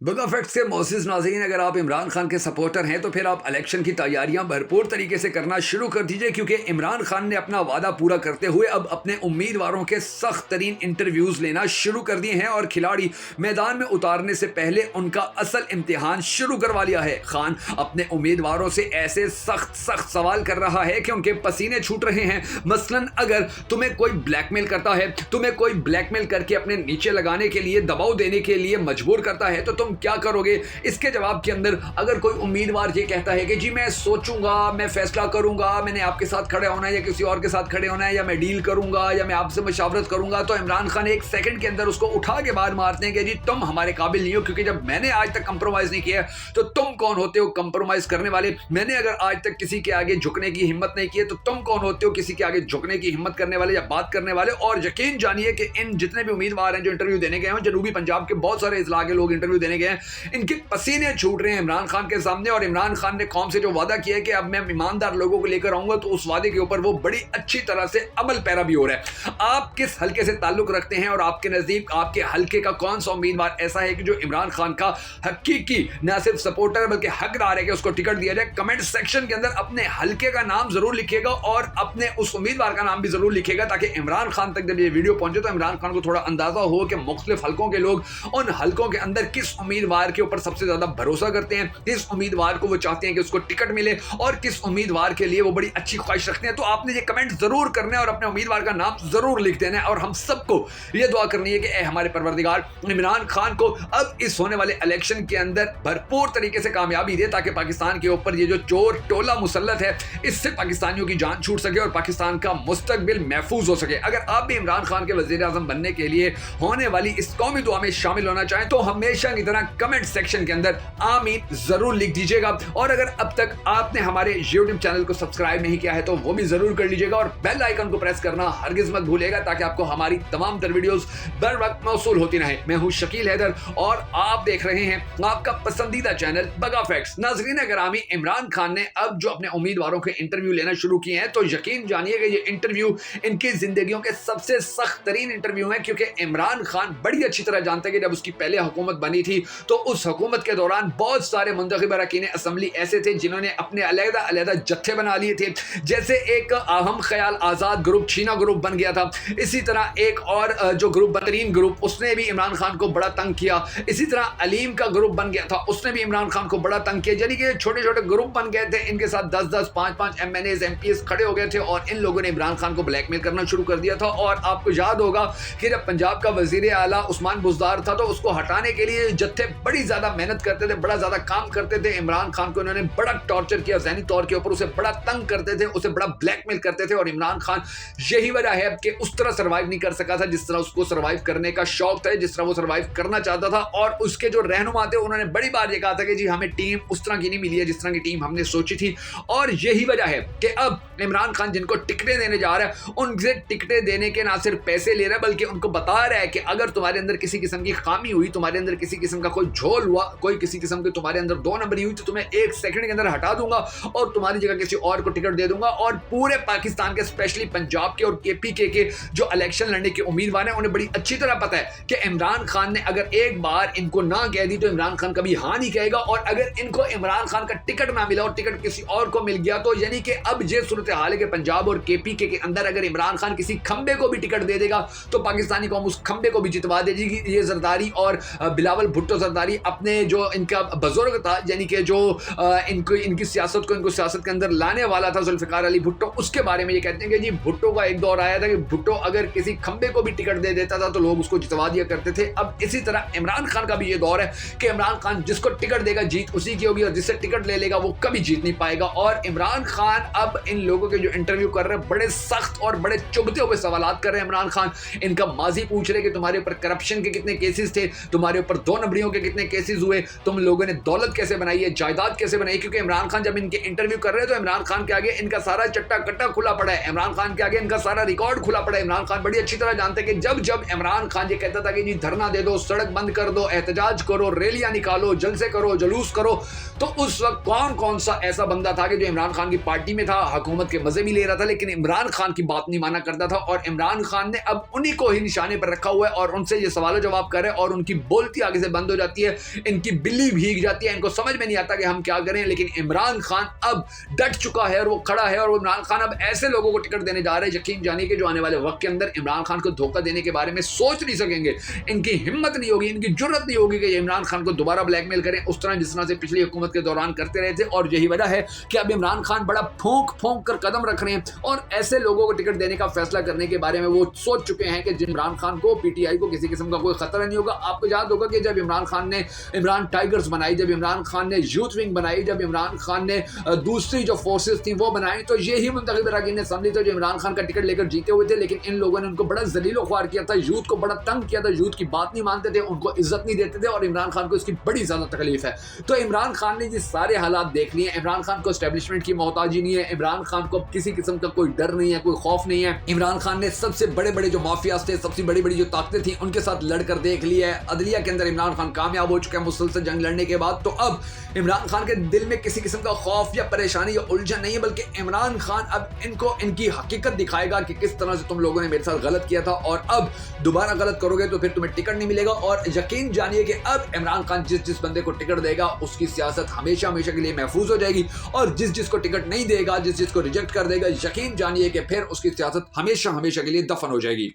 Big facts के मोअज़्ज़िज़ नाज़रीन, अगर आप इमरान खान के सपोर्टर हैं तो फिर आप इलेक्शन की तैयारियां भरपूर तरीके से करना शुरू कर दीजिए, क्योंकि इमरान खान ने अपना वादा पूरा करते हुए अब अपने उम्मीदवारों के सख्त तरीन इंटरव्यूज़ लेना शुरू कर दिए हैं और खिलाड़ी मैदान में उतारने से पहले उनका असल इम्तिहान शुरू करवा लिया है। खान अपने उम्मीदवारों से ऐसे सख्त सख्त सवाल कर रहा है कि उनके पसीने छूट रहे हैं। मसलन, अगर तुम्हें कोई ब्लैकमेल करता है, तुम्हें कोई ब्लैकमेल करके अपने नीचे लगाने के लिए, दबाव देने के लिए मजबूर करता है, तो तुम क्या करोगे? इसके जवाब के अंदर अगर कोई उम्मीदवार ये कहता है कि जी मैं सोचूंगा, मैं फैसला करूंगा, मैंने आपके साथ खड़े होना है या किसी और के साथ खड़े होना है, या मैं डील करूंगा या मैं आपसे मशावरत करूंगा, तो इमरान खान एक सेकंड के अंदर उसको उठा के बाहर मारते हैं कि जी तुम हमारे काबिल नहीं हो, क्योंकि जब मैंने आज तक कंप्रोमाइज नहीं किया तो तुम कौन होते हो कंप्रोमाइज करने वाले? मैंने अगर आज तक किसी के आगे झुकने की हिम्मत नहीं की है तो तुम कौन होते हो किसी के आगे झुकने की हिम्मत करने वाले या बात करने वाले? और यकीन जानिए कि इन जितने भी उम्मीदवार हैं जो इंटरव्यू देने गए हैं, जनूबी पंजाब के बहुत सारे इजला के लोग इंटरव्यू देने गए हैं, इनके पसीने छूट रहे हैं इमरान खान के सामने। और इमरान खान ने कौम से जो वादा किया है कि अब मैं ईमानदार लोगों को लेकर आऊंगा, तो उस वादे के ऊपर वो बड़ी अच्छी तरह से अमल पैरा भी हो रहा है। आप किस हलके से ताल्लुक रखते हैं और आपके नजदीक आपके हलके का कौन सा उम्मीदवार ऐसा है कि जो इमरान खान का हकीकी न सिर्फ सपोर्टर बल्कि हकदार है कि उसको टिकट दिया जाए? कमेंट सेक्शन के अंदर अपने हलके का नाम जरूर लिखिएगा और अपने उस उम्मीदवार का नाम भी जरूर लिखिएगा, ताकि इमरान खान तक जब ये वीडियो पहुंचे तो इमरान खान को थोड़ा अंदाजा हो कि मुख्तलिफ हलकों के लोग उन हलकों के अंदर किस उम्मीदवार के ऊपर सबसे ज्यादा भरोसा करते हैं, किस उम्मीदवार को वो चाहते हैं कि उसको टिकट मिले और किस उम्मीदवार के लिए वो बड़ी अच्छी ख्वाहिश रखते हैं। तो आपने ये कमेंट जरूर करना है और अपने उम्मीदवार का नाम जरूर लिख देना है। और हम सबको ये दुआ करनी है कि ए हमारे परवरदिगार इमरान खान को अब इस होने वाले इलेक्शन के अंदर भरपूर तरीके से कामयाबी दे, ताकि पाकिस्तान के ऊपर ये जो चोर टोला मुसल्लत है इससे पाकिस्तानियों की जान छूट सके और पाकिस्तान का मुस्तकबिल महफूज हो सके। अगर आप भी इमरान खान के वजीर आजम बनने के लिए होने वाली इस कौमी दुआ में शामिल होना चाहें तो हमेशा की तरह कमेंट सेक्शन के अंदर आमीन जरूर लिख दीजिएगा। और अगर अब तक आपने हमारे YouTube चैनल को सब्सक्राइब नहीं किया है तो वो भी जरूर कर लीजिएगा और बेल आइकन को प्रेस करना हरगिज मत भूलिएगा, ताकि आपको हमारी तमाम तर वीडियोस बर वक्त मौसूल होती रहे। मैं हूं शकील हैदर और आप देख रहे हैं आपका पसंदीदा चैनल बगा फैक्ट्स। नाज़रीन ग्रामी, इमरान खान ने अब जो अपने उम्मीदवारों के इंटरव्यू लेना शुरू किए हैं, तो यकीन जानिए कि ये इंटरव्यू इनकी जिंदगियों के सबसे सख्त तरीन इंटरव्यू हैं, क्योंकि इमरान खान बड़ी अच्छी तरह जानते हैं कि जब उसकी पहले हुकूमत बनी थी तो उस हुकूमत के दौरान बहुत सारे मुंतखब अरकान असम्बली ऐसे थे जिन्होंने अपने अलग अलग जत्थे बना लिए थे। जैसे एक अहम ख्याल आज़ाद ग्रुप, छीना ग्रुप बन गया था। इसी तरह एक और जो ग्रुप बदतरीन ग्रुप, उसने भी इमरान खान को बड़ा तंग किया। इसी तरह अलीम का ग्रुप बन गया था, उसने भी इमरान खान को बड़ा तंग किया। यानी कि छोटे छोटे ग्रुप बन गए थे, इनके साथ 10-10, 5-5 MNAs MPs खड़े हो गए थे और इन लोगों ने इमरान खान को ब्लैकमेल करना शुरू कर दिया था। और आपको याद होगा कि जब पंजाब का वजीर आला उस्मान बुज़दार था तो उसको हटाने के लिए जत्थे बड़ी ज्यादा मेहनत करते थे, बड़ा ज्यादा काम करते थे। इमरान खान को इन्होंने बड़ा टॉर्चर किया ज़हनी तौर के ऊपर, उसे बड़ा तंग करते थे, उसे बड़ा ब्लैकमेल करते थे। और इमरान खान यही वजह है कि उस तरह सर्वाइव नहीं कर सका था जिस तरह उसको सर्वाइव करने का शौक था, जिस तरह वो सर्वाइव करना चाहता था। और उसके जो रहनुमा थे उन्होंने बड़ी बार ये कहा था कि जी हमें टीम उस तरह की नहीं मिली है जिस तरह की टीम हमने सोची थी। और यही वजह है कि अब इमरान खान जिनको टिकटें देने जा रहा है उनसे टिकटें देने के ना सिर्फ पैसे ले रहा है बल्कि उनको बता रहा है कि अगर तुम्हारे अंदर किसी किस्म की खामी हुई, तुम्हारे अंदर किसी किस्म का कोई झोल हुआ, कोई किसी किस्म की तुम्हारे अंदर 2 नंबरी हुई, तो तुम्हें 1 सेकंड के अंदर हटा दूंगा और तुम्हारी जगह किसी और को टिकट दे दूंगा। और पूरे पाकिस्तान के स्पेशली पंजाब के और KPK के जो इलेक्शन लड़ने के उम्मीदवार हैं उन्हें बड़ी अच्छी तरह पता है कि इमरान खान ने अगर एक बार इनको ना कह दी तो इमरान खान कभी हाँ नहीं कहेगा। और अगर इनको इमरान खान का टिकट ना मिला और टिकट किसी और को मिल गया तो यानी कि अब ये सूरत हाल है कि पंजाब और KPK के अंदर अगर इमरान खान किसी खंबे को भी टिकट दे देगा तो पाकिस्तानी कौम उस खंबे को भी जितवा देगी। ये जरदारी और बिलावल भुट्टो जरदारी अपने जो इनका बुजुर्ग था, यानी कि जो इनकी सियासत को इनको सियासत के अंदर लाने वाला था जुल्फिकार अली भुट्टो, उसके बारे में ये कहते हैं कि जी भुट्टो का एक दौर आया था कि भुट्टो अगर किसी खंबे को भी टिकट दे देता था तो लोग उसको जितवा दिया करते थे। अब इसी तरह इमरान खान का भी ये दौर है कि इमरान खान जिसको टिकट देगा जीत उसी की होगी और जिससे टिकट ले लेगा वो कभी जीत नहीं पाएगा। और इमरान खान अब इन लोगों के जो इंटरव्यू कर रहे हैं बड़े सख्त और बड़े चुभते हुए सवाल कर रहे हैं। इमरान खान इनका माजी पूछ रहे कि तुम्हारे ऊपर करप्शन के कितने केसेस थे, तुम्हारे ऊपर 2 नंबरियों के कितने केसेस हुए, तुम लोगों ने दौलत कैसे बनाई है, जायदाद कैसे बनाई। क्योंकि इमरान खान जब इनके इंटरव्यू कर रहे हैं तो इमरान खान के आगे इनका सारा चट्टा कट्टा खुला पड़ा है, इमरान खान के आगे इनका सारा रिकॉर्ड खुला पड़ा है। इमरान खान बड़ी अच्छी तरह जानते हैं कि जब जब इमरान खान ये कहता था कि जी धरना दे दो, सड़क बंद कर दो, एहतजाज करो, रैलियां निकालो, जलसे करो, जुलूस करो, तो उस वक्त कौन कौन सा ऐसा बंदा था कि जो इमरान खान की पार्टी में था, हुकूमत के मजे भी ले रहा था लेकिन इमरान खान की बात नहीं माना करता था। और इमरान खान ने अब उन्हीं को ही निशाने पर रखा हुआ है और उनसे ये सवाल जवाब कर रहे हैं और उनकी बोलती आगे से बंद बंद हो जाती है, इनकी बिल्ली भीग जाती है, इनको समझ में नहीं आता कि हम क्या करें। लेकिन इमरान खान अब डट चुका है और वो खड़ा है, और वो इमरान खान अब ऐसे लोगों को टिकट देने जा रहे हैं, यकीन जानिए कि जो आने वाले वक्त के अंदर इमरान खान को धोखा देने के बारे में सोच नहीं सकेंगे। इनकी हिम्मत नहीं होगी, इनकी जुर्रत नहीं होगी कि ये इमरान खान को दोबारा ब्लैकमेल करें उस तरह जिस तरह से पिछली हुकूमत के दौरान करते रहे थे। और यही वजह है कि अब इमरान खान बड़ा फूंक फूंक कर कदम रख रहे हैं और ऐसे लोगों को टिकट देने का फैसला करने के बारे में वो सोच चुके हैं कि इमरान खान को, पीटीआई को किसी किस्म का कोई खतरा नहीं होगा। आपको याद होगा कि जब इमरान खान ने इमरान टाइगर्स बनाई, जब इमरान खान ने यूथ विंग बनाई, जब इमरान खान ने दूसरी जो फोर्सेस थी वो बनाई, तो यही मुंतखब अरकान असम्बली थे जो इमरान खान का टिकट लेकर जीते हुए थे। लेकिन इन लोगों ने उनको बड़ा जलीलो ख्वार किया था, यूथ को बड़ा तंग किया था, यूथ की बात नहीं मानते थे, उनको इज्जत नहीं देते थे, और इमरान खान को इसकी बड़ी ज्यादा तकलीफ है। तो इमरान खान ने ये सारे हालात देख लिए। इमरान खान को एस्टेब्लिशमेंट की मोहताजी नहीं है, इमरान खान को किसी किस्म का कोई डर नहीं है, कोई खौफ नहीं है। इमरान खान ने सबसे बड़े बड़े जो माफियाज थे, सबसे बड़ी बड़ी जो ताकतें थी, उनके साथ लड़कर देख लिया है। अदलिया के अंदर इमरान खान कामयाब हो चुका है मुसलसल जंग लड़ने के बाद। तो अब इमरान खान के दिल में किसी किस्म का खौफ या परेशानी या उलझन नहीं है, बल्कि इमरान खान अब इनको इनकी हकीकत दिखाएगा कि किस तरह से तुम लोगों ने मेरे साथ गलत किया था, और अब दोबारा गलत करोगे तो फिर तुम्हें टिकट नहीं मिलेगा। और यकीन जानिए कि अब इमरान खान जिस जिस बंदे को टिकट देगा उसकी सियासत हमेशा हमेशा के लिए महफूज हो जाएगी, और जिस जिसको टिकट नहीं देगा, जिस जिसको रिजेक्ट कर देगा, यकीन जानिए कि फिर उसकी सियासत हमेशा हमेशा के लिए दफन हो जाएगी।